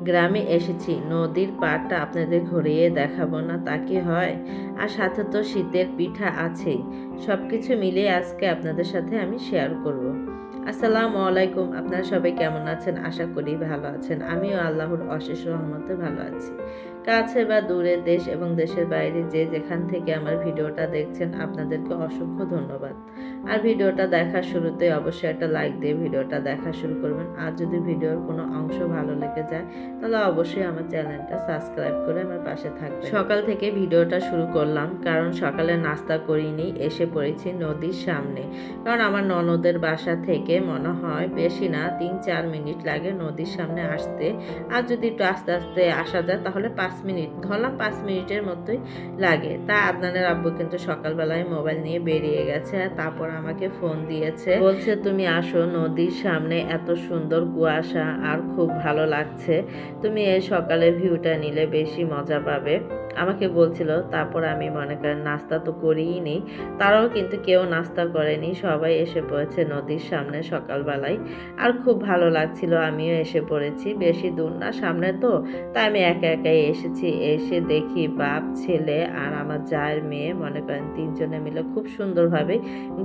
গ্রামে এসেছি, নদীর পাড়টা আপনাদের ঘুরিয়ে দেখাবো না তা কি হয়? আর সাথে তো শীতের পিঠা আছেই। সব কিছু মিলিয়ে আজকে আপনাদের সাথে আমি শেয়ার করব। আসসালামু আলাইকুম, আপনারা সবাই কেমন আছেন? আশা করি ভালো আছেন। আমিও আল্লাহর অশেষ রহমতে ভালো আছি। কাছে বা দূরে, দেশ এবং দেশের বাইরে যে যেখান থেকে আমার ভিডিওটা দেখছেন আপনাদেরকে অসংখ্য ধন্যবাদ। আর ভিডিওটা দেখার শুরুতে অবশ্যই একটা লাইক দিয়ে ভিডিওটা দেখা শুরু করবেন। আর যদি ভিডিওর কোনো অংশ ভালো লেগে যায় তাহলে অবশ্যই আমার চ্যানেলটা সাবস্ক্রাইব করে আমার পাশে থাকবেন। সকাল থেকে ভিডিওটা শুরু করলাম কারণ সকালে নাস্তা করিনি, এসে পড়েছি নদীর সামনে। কারণ আমার ননদের বাসা থেকে মনে হয় বেশি না ৩-৪ মিনিট লাগে নদীর সামনে আসতে। আর যদি একটু আস্তে আস্তে আসা যায় তাহলে 5 মিনিট, ধরলাম 5 মিনিটের মতোই লাগে। তা আদনানের আব্বু কিন্তু সকালবেলায় মোবাইল নিয়ে বেরিয়ে গেছে, তারপর আমাকে ফোন দিয়েছে, বলছে তুমি আসো, নদীর সামনে এত সুন্দর কুয়াশা আর খুব ভালো লাগছে, তুমি এই সকালের ভিউটা নিলে বেশি মজা পাবে আমাকে বলছিল। তারপর আমি মনে করেন নাস্তা তো করিই নি, তারাও কিন্তু কেউ নাস্তা করেনি, সবাই এসে পড়েছে নদীর সামনে সকালবেলায়। আর খুব ভালো লাগছিল, আমিও এসে পড়েছি, বেশি দূর না, সামনে তো, তাই আমি একা একাই এসেছি। এসে দেখি বাপ, ছেলে আর আমার জায়ের মেয়ে মনে করেন 3জনে মিলে খুব সুন্দরভাবে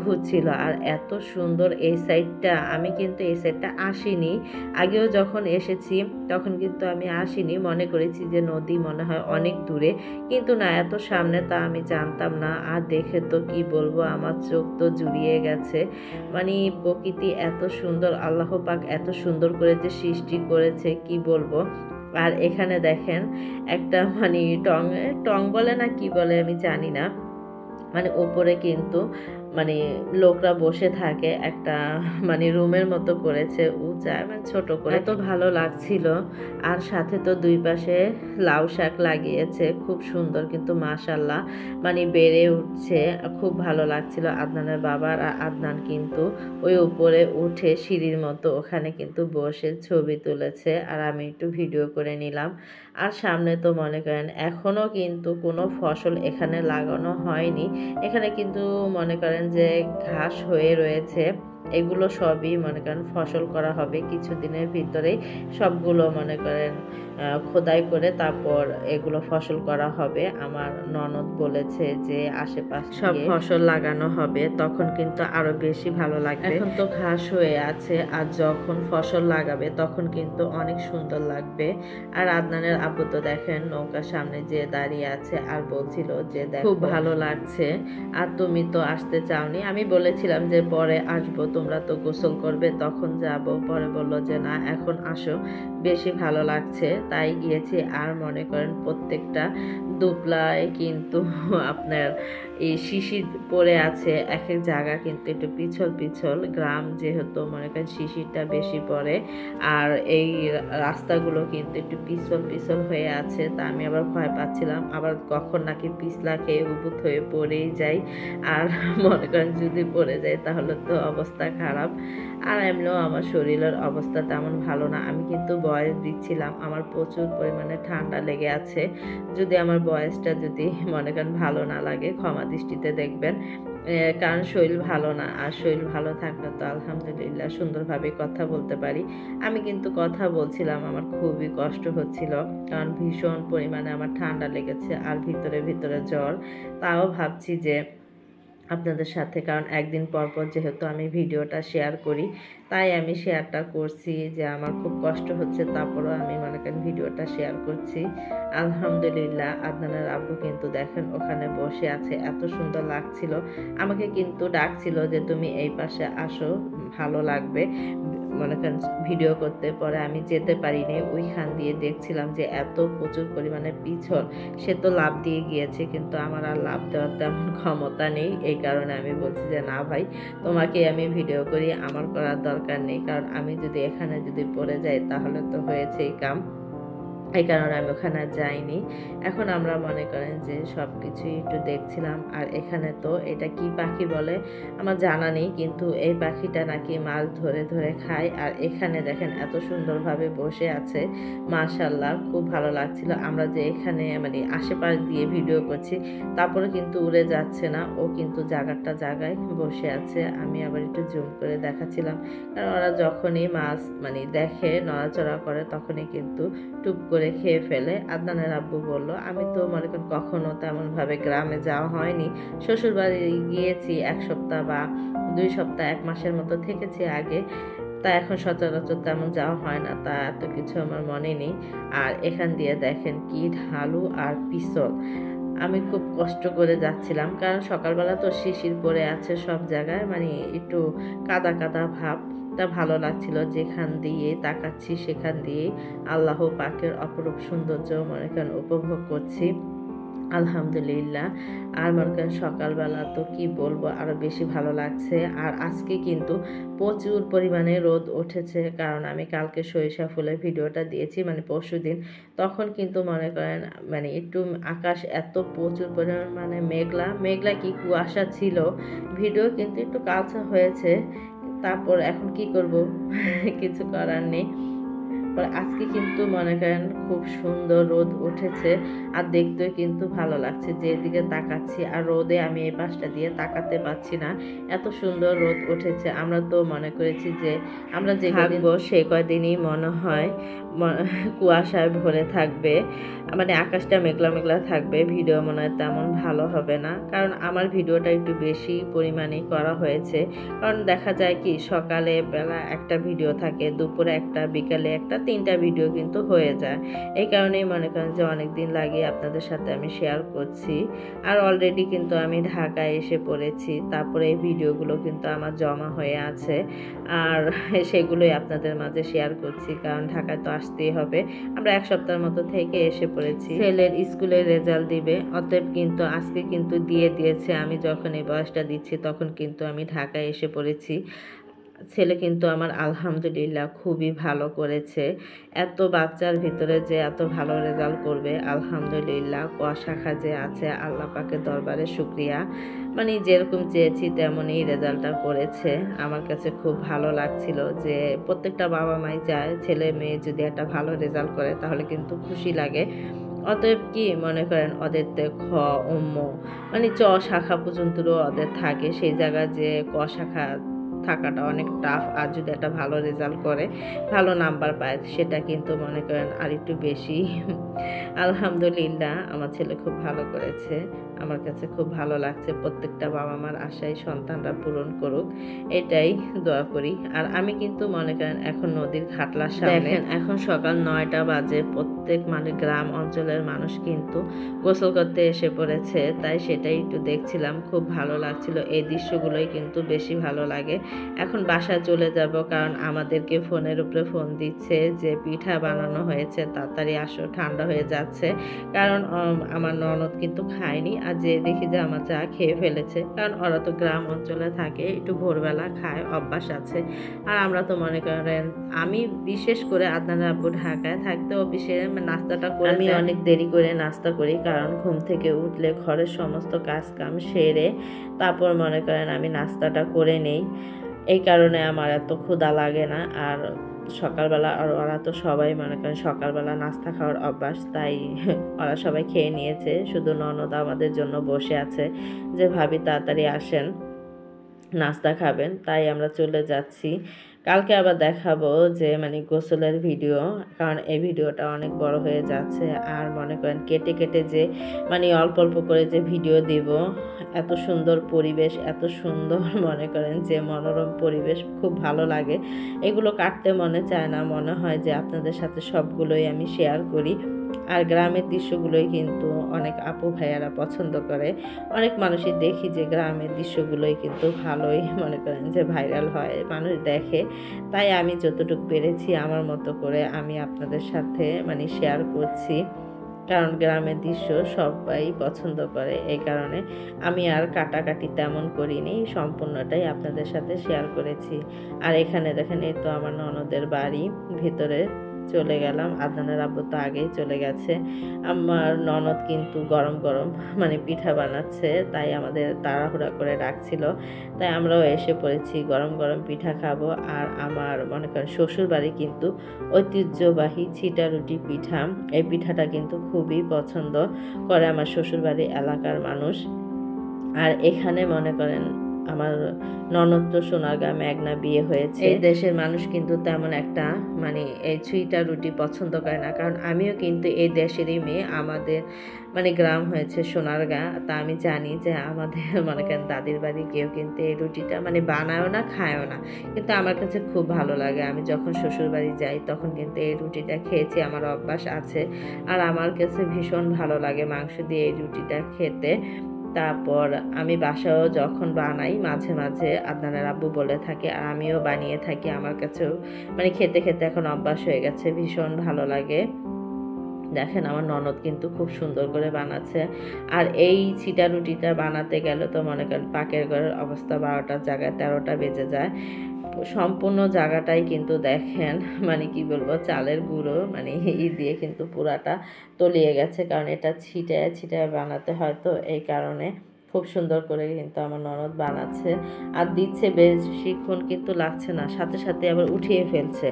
ঘুরছিল। আর এত সুন্দর এই সাইডটা, আমি কিন্তু এই সাইডটা আসিনি, আগেও যখন এসেছি তখন কিন্তু আমি আসিনি, মনে করেছি যে নদী মনে হয় অনেক দূরে, কিন্তু না, এত সামনে তা আমি জানতাম না। আর দেখে তো কি বলবো, আমার চোখ তো জুড়িয়ে গেছে। মানে প্রকৃতি এত সুন্দর, আল্লাহ পাক এত সুন্দর করে যে সৃষ্টি করেছে কি বলবো। আর এখানে দেখেন একটা মানে টং টং বলে না কি বলে আমি জানি না, মানে ওপরে কিন্তু মানে লোকরা বসে থাকে, একটা মানে রুমের মতো করেছে উঁচা, মানে ছোট করে, এত ভালো লাগছিল। আর সাথে তো দুই পাশে লাউ শাক লাগিয়েছে, খুব সুন্দর কিন্তু মাশাল্লাহ মানে বেড়ে উঠছে, খুব ভালো লাগছিল। আদনানের বাবার আর আদনান কিন্তু ওই উপরে উঠে সিঁড়ির মতো ওখানে কিন্তু বসে ছবি তুলেছে, আর আমি একটু ভিডিও করে নিলাম। আর সামনে তো মনে করেন এখনও কিন্তু কোনো ফসল এখানে লাগানো হয়নি, এখানে কিন্তু মনে করেন যে ঘাস হয়ে রয়েছে, এগুলো সবই মনে করেন ফসল করা হবে কিছুদিনের ভিতরেই, সবগুলো মনে করেন খোদাই করে তারপর এগুলো ফসল করা হবে। আমার ননদ বলেছে যে আশেপাশে সব ফসল লাগানো হবে, তখন কিন্তু আরো বেশি ভালো লাগবে। এখন তো ঘাস হয়ে আছে, আর যখন ফসল লাগাবে তখন কিন্তু অনেক সুন্দর লাগবে। আর আদনানের আব্বু তো দেখেন নৌকার সামনে যে দাঁড়িয়ে আছে আর বলছিল যে খুব ভালো লাগছে, আর তুমি তো আসতে চাওনি, আমি বলেছিলাম যে পরে আসবো, তোমরা তো গোসল করবে তখন যাব। পরে বললো যে না, এখন আসো, বেশি ভালো লাগছে, তাই গিয়েছি। আর মনে করেন প্রত্যেকটা দুপলায় কিন্তু আপনার এই শিশির পড়ে আছে, এক এক জায়গা কিন্তু একটু পিছল পিছল, গ্রাম যেহেতু মনে করেন শিশিরটা বেশি পড়ে, আর এই রাস্তাগুলো কিন্তু একটু পিছল পিছল হয়ে আছে। তা আমি আবার ভয় পাচ্ছিলাম, আবার কখন নাকি পিছলা খেয়ে উপুত হয়ে পড়েই যাই, আর মনে করেন যদি পড়ে যায় তাহলে তো অবস্থা খারাপ। আর এমনিও আমার শরীরের অবস্থা তেমন ভালো না, আমি কিন্তু ভয়েস দিচ্ছিলাম, আমার প্রচুর পরিমাণে ঠান্ডা লেগে আছে। যদি আমার ভয়েসটা যদি মনে করেন ভালো না লাগে ক্ষমা দৃষ্টিতে দেখবেন, কারণ শরীর ভালো না, আর শরীর ভালো থাকলে তো আলহামদুলিল্লাহ সুন্দরভাবে কথা বলতে পারি। আমি কিন্তু কথা বলছিলাম, আমার খুবই কষ্ট হচ্ছিল, কারণ ভীষণ পরিমাণে আমার ঠান্ডা লেগেছে আর ভিতরে ভিতরে জ্বর। তাও ভাবছি যে আপনাদের সাথে, কারণ একদিন পর পর যেহেতু আমি ভিডিওটা শেয়ার করি, তাই আমি শেয়ারটা করছি যে আমার খুব কষ্ট হচ্ছে, তারপরও আমি মনে করেন ভিডিওটা শেয়ার করছি। আলহামদুলিল্লাহ আদনানের আব্বু কিন্তু দেখেন ওখানে বসে আছে, এত সুন্দর লাগছিল, আমাকে কিন্তু ডাকছিল যে তুমি এই পাশে আসো, ভালো লাগবে মনে করেন ভিডিও করতে। পরে আমি যেতে পারিনি, ওইখান দিয়ে দেখছিলাম যে এত প্রচুর পরিমাণে পিছল, সে তো লাফ দিয়ে গিয়েছে, কিন্তু আমার আর লাফ দেওয়ার তেমন ক্ষমতা নেই, এই কারণে আমি বলছি যে না ভাই, তোমাকে আমি ভিডিও করি, আমার করার দরকার নেই, কারণ আমি যদি এখানে যদি পড়ে যাই তাহলে তো হয়েছেই কাম। এই কারণে আমি ওখানে যাইনি। এখন আমরা মনে করেন যে সব কিছুই একটু দেখছিলাম। আর এখানে তো এটা কি পাখি বলে আমার জানা নেই, কিন্তু এই পাখিটা নাকি মাছ ধরে ধরে খায়। আর এখানে দেখেন এত সুন্দরভাবে বসে আছে, মাশাআল্লাহ খুব ভালো লাগছিল। আমরা যে এখানে মানে আশেপাশ দিয়ে ভিডিও করছি তারপরে কিন্তু উড়ে যাচ্ছে না, ও কিন্তু জায়গায় বসে আছে। আমি আবার একটু জুম করে দেখাচ্ছিলাম, কারণ ওরা যখনই মাছ মানে দেখে নড়াচড়া করে তখনই কিন্তু টুপ করে খেয়ে ফেলে। আদনানের আব্বু বলল, আমি তো মনে করেন কখনো তেমনভাবে গ্রামে যাওয়া হয়নি, শ্বশুরবাড়ি গিয়েছি 1 সপ্তাহ বা 2 সপ্তাহ 1 মাসের মতো থেকেছি আগে, তা এখন সচরাচর তেমন যাওয়া হয় না, তা এত কিছু আমার মনে নেই। আর এখান দিয়ে দেখেন কি ঢালু আর পিছল। আমি খুব কষ্ট করে যাচ্ছিলাম, কারণ সকালবেলা তো শিশির পড়ে আছে সব জায়গায়, মানে একটু কাদা কাদা ভাব। তা ভালো লাগছিল, যেখান দিয়ে তাকাচ্ছি সেখান দিয়ে আল্লাহ পাকের অপরূপ সৌন্দর্য মনে করেন উপভোগ করছি, আলহামদুলিল্লাহ। আর মনে করেন সকালবেলা তো কি বলবো, আরো বেশি ভালো লাগছে। আর আজকে কিন্তু প্রচুর পরিমাণে রোদ উঠেছে, কারণ আমি কালকে সরিষা ফুলের ভিডিওটা দিয়েছি মানে পরশুদিন, তখন কিন্তু মনে করেন মানে একটু আকাশ এত প্রচুর পরিমাণে মেঘলা কি কুয়াশা ছিল, ভিডিও কিন্তু একটু কালচা হয়েছে। তারপর এখন কি করব কিছু করার নেই। আজকে কিন্তু মনে করেন খুব সুন্দর রোদ উঠেছে, আর দেখতেও কিন্তু ভালো লাগছে, যেদিকে তাকাচ্ছি আর রোদে আমি এই পাশটা দিয়ে তাকাতে পারছি না, এত সুন্দর রোদ উঠেছে। আমরা তো মনে করেছি যে আমরা যে থাকবো সে কয়দিনই মনে হয় কুয়াশায় ভরে থাকবে, মানে আকাশটা মেঘলা থাকবে, ভিডিও মনে হয় তেমন ভালো হবে না। কারণ আমার ভিডিওটা একটু বেশি পরিমাণে করা হয়েছে, কারণ দেখা যায় কি সকালে বেলা একটা ভিডিও থাকে, দুপুরে একটা, বিকালে একটা, 3টা ভিডিও কিন্তু হয়ে যায়। এই কারণেই মনে করেন যে অনেক দিন লাগিয়ে আপনাদের সাথে আমি শেয়ার করছি। আর অলরেডি কিন্তু আমি ঢাকায় এসে পড়েছি, তারপরে এই ভিডিওগুলো কিন্তু আমার জমা হয়ে আছে, আর সেগুলোই আপনাদের মাঝে শেয়ার করছি, কারণ ঢাকায় তো আসতেই হবে। আমরা 1 সপ্তাহের মতো থেকে এসে পড়েছি, ছেলের স্কুলের রেজাল্ট দিবে, অতএব কিন্তু আজকে কিন্তু দিয়ে দিয়েছে। আমি যখন এই বয়সটা দিচ্ছি তখন কিন্তু আমি ঢাকায় এসে পড়েছি। ছেলে কিন্তু আমার আলহামদুলিল্লাহ খুবই ভালো করেছে। এত বাচ্চার ভিতরে যে এত ভালো রেজাল্ট করবে, আলহামদুলিল্লাহ। ক শাখা যে আছে, আল্লাহ পাকের দরবারে শুকরিয়া। মানে যেরকম চেয়েছি তেমনই রেজাল্টটা করেছে। আমার কাছে খুব ভালো লাগছিল যে প্রত্যেকটা বাবা মাই চায় ছেলে মেয়ে যদি একটা ভালো রেজাল্ট করে তাহলে কিন্তু খুশি লাগে। অতএব কি মনে করেন ওদের খ মানে চ শাখা পর্যন্তও ওদের থাকে, সেই জায়গায় যে ক শাখা থাকাটা অনেক টাফ। আর যদি একটা ভালো রেজাল্ট করে, ভালো নাম্বার পায়, সেটা কিন্তু মনে করেন আর একটু বেশি। আলহামদুলিল্লাহ আমার ছেলে খুব ভালো করেছে, আমার কাছে খুব ভালো লাগছে। প্রত্যেকটা বাবা মার আশায় সন্তানরা পূরণ করুক, এটাই দোয়া করি। আর আমি কিন্তু মনে করেন এখন নদীর ঘাটলার সামনে, দেখেন এখন সকাল 9টা বাজে, প্রত্যেক মানে গ্রাম অঞ্চলের মানুষ কিন্তু গোসল করতে এসে পড়েছে, তাই সেটাই একটু দেখছিলাম, খুব ভালো লাগছিল। এই দৃশ্যগুলোই কিন্তু বেশি ভালো লাগে। এখন বাসায় চলে যাব, কারণ আমাদেরকে ফোনের উপরে ফোন দিচ্ছে যে পিঠা বানানো হয়েছে, তাড়াতাড়ি আসো, ঠান্ডা হয়ে যাচ্ছে। কারণ আমার ননদ কিন্তু খায়নি, আর যে দেখি যে আমার চা খেয়ে ফেলেছে, কারণ ওরা তো গ্রাম অঞ্চলে থাকে, একটু ভোরবেলা খায়, অভ্যাস আছে। আর আমরা তো মনে করেন আমি বিশেষ করে আদনানের আব্বু ঢাকায় থাকতে অফিসে নাস্তাটা করে, আমি অনেক দেরি করে নাস্তা করি, কারণ ঘুম থেকে উঠলে ঘরের সমস্ত কাজ কাম সেরে তারপর মনে করেন আমি নাস্তাটা করে নেই। এই কারণে আমার এত ক্ষুধা লাগে না। আর সকালবেলা আর ওরা তো সবাই মনে করেন সকালবেলা নাস্তা খাওয়ার অভ্যাস, তাই ওরা সবাই খেয়ে নিয়েছে, শুধু ননদ আমাদের জন্য বসে আছে যে ভাবি তাড়াতাড়ি আসেন, নাস্তা খাবেন। তাই আমরা চলে যাচ্ছি। কালকে আবার দেখাবো যে মানে গোসলের ভিডিও, কারণ এই ভিডিওটা অনেক বড় হয়ে যাচ্ছে। আর মনে করেন কেটে যে মানে অল্প করে যে ভিডিও দিব, এত সুন্দর পরিবেশ, এত সুন্দর মনে করেন যে মনোরম পরিবেশ, খুব ভালো লাগে। এগুলো কাটতে মনে চায় না, মনে হয় যে আপনাদের সাথে সবগুলোই আমি শেয়ার করি। আর গ্রামের দৃশ্যগুলোই কিন্তু অনেক আপু ভাইয়ারা পছন্দ করে। অনেক মানুষই দেখি যে গ্রামের দৃশ্যগুলোই কিন্তু ভালোই মনে করেন যে ভাইরাল হয়, মানুষ দেখে। তাই আমি যতটুকু পেরেছি আমার মতো করে আমি আপনাদের সাথে মানে শেয়ার করছি, কারণ গ্রামের দৃশ্য সবাই পছন্দ করে। এই কারণে আমি আর কাটাকাটি তেমন করিনি, সম্পূর্ণটাই আপনাদের সাথে শেয়ার করেছি। আর এখানে দেখেন এই তো আমার ননদের বাড়ি, ভিতরে চলে গেলাম। আদনানের আব্বু তো আগেই চলে গেছে। আমার ননদ কিন্তু গরম গরম মানে পিঠা বানাচ্ছে, তাই আমাদের তাড়াহুড়া করে ডাকছিল, তাই আমরাও এসে পড়েছি, গরম গরম পিঠা খাবো। আর আমার মনে করেন শ্বশুর বাড়ি কিন্তু ঐতিহ্যবাহী ছিটা রুটি পিঠা, এই পিঠাটা কিন্তু খুবই পছন্দ করে আমার শ্বশুরবাড়ি এলাকার মানুষ। আর এখানে মনে করেন আমার ননদ তো সোনারগাঁ মেঘনা বিয়ে হয়েছে। এই দেশের মানুষ কিন্তু তেমন একটা মানে এই ছুঁইটা রুটি পছন্দ করে না, কারণ আমিও কিন্তু এই দেশেরই মেয়ে। আমাদের মানে গ্রাম হয়েছে সোনারগাঁ, তা আমি জানি যে আমাদের মনে করেন দাদির বাড়ি কেউ কিন্তু এই রুটিটা মানে বানায়ও না, খায়ও না, কিন্তু আমার কাছে খুব ভালো লাগে। আমি যখন শ্বশুর বাড়ি যাই তখন কিন্তু এই রুটিটা খেয়েছি, আমার অভ্যাস আছে। আর আমার কাছে ভীষণ ভালো লাগে মাংস দিয়ে এই রুটিটা খেতে। তারপর আমি বাসায়ও যখন বানাই মাঝে মাঝে আদনানের আব্বু বলে থাকে, আর আমিও বানিয়ে থাকি। আমার কাছেও মানে খেতে খেতে এখন অভ্যাস হয়ে গেছে, ভীষণ ভালো লাগে। দেখেন আমার ননদ কিন্তু খুব সুন্দর করে বানাচ্ছে। আর এই ছিটা রুটিটা বানাতে গেলে তো মনে করেন পাকের ঘরের অবস্থা 12টার জায়গায় 13টা বেজে যায়। সম্পূর্ণ জায়গাটাই কিন্তু দেখেন মানে কি বলবো, চালের গুঁড়ো মানে দিয়ে কিন্তু পুরাটা তলিয়ে গেছে, কারণ এটা ছিটায় ছিটায় বানাতে হয়, তো এই কারণে খুব সুন্দর করে কিন্তু আমার ননদ বানাচ্ছে আর দিচ্ছে। বেশিক্ষণ কিন্তু লাগছে না, সাথে সাথে আবার উঠিয়ে ফেলছে।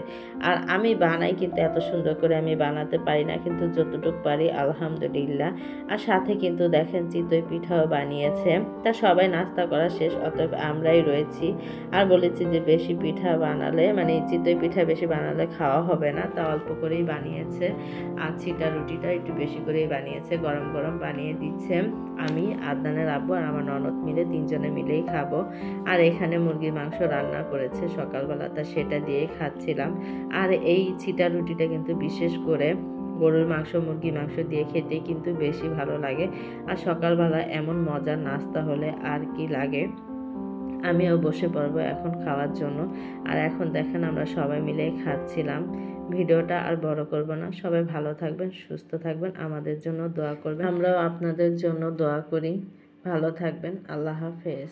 আর আমি বানাই কিন্তু এত সুন্দর করে আমি বানাতে পারি না, কিন্তু যতটুকু পারি আলহামদুলিল্লাহ। আর সাথে কিন্তু দেখেন চিতই পিঠাও বানিয়েছে। তা সবাই নাস্তা করা শেষ, অতএব আমরাই রয়েছি। আর বলেছি যে বেশি পিঠা বানালে মানে চিতই পিঠা বেশি বানালে খাওয়া হবে না, তা অল্প করেই বানিয়েছে। আর ছিটা রুটিটা একটু বেশি করেই বানিয়েছে, গরম গরম বানিয়ে দিচ্ছে। আমি আদনানের আব্বু আর আমার ননদ মিলে 3জনে মিলেই খাবো। আর এখানে মুরগির মাংস রান্না করেছে সকালবেলা, তা সেটা দিয়েই খাচ্ছিলাম। আর এই ছিটা রুটিটা কিন্তু বিশেষ করে গরুর মাংস মুরগির মাংস দিয়ে খেতে কিন্তু বেশি ভালো লাগে। আর সকালবেলা এমন মজার নাস্তা হলে আর কি লাগে। আমিও বসে পড়বো এখন খাওয়ার জন্য। আর এখন দেখেন আমরা সবাই মিলে খাচ্ছিলাম। ভিডিওটা আর বড় করব না, সবাই ভালো থাকবেন, সুস্থ থাকবেন, আমাদের জন্য দোয়া করবেন, আমরাও আপনাদের জন্য দোয়া করি। ভালো থাকবেন, আল্লাহ হাফেজ।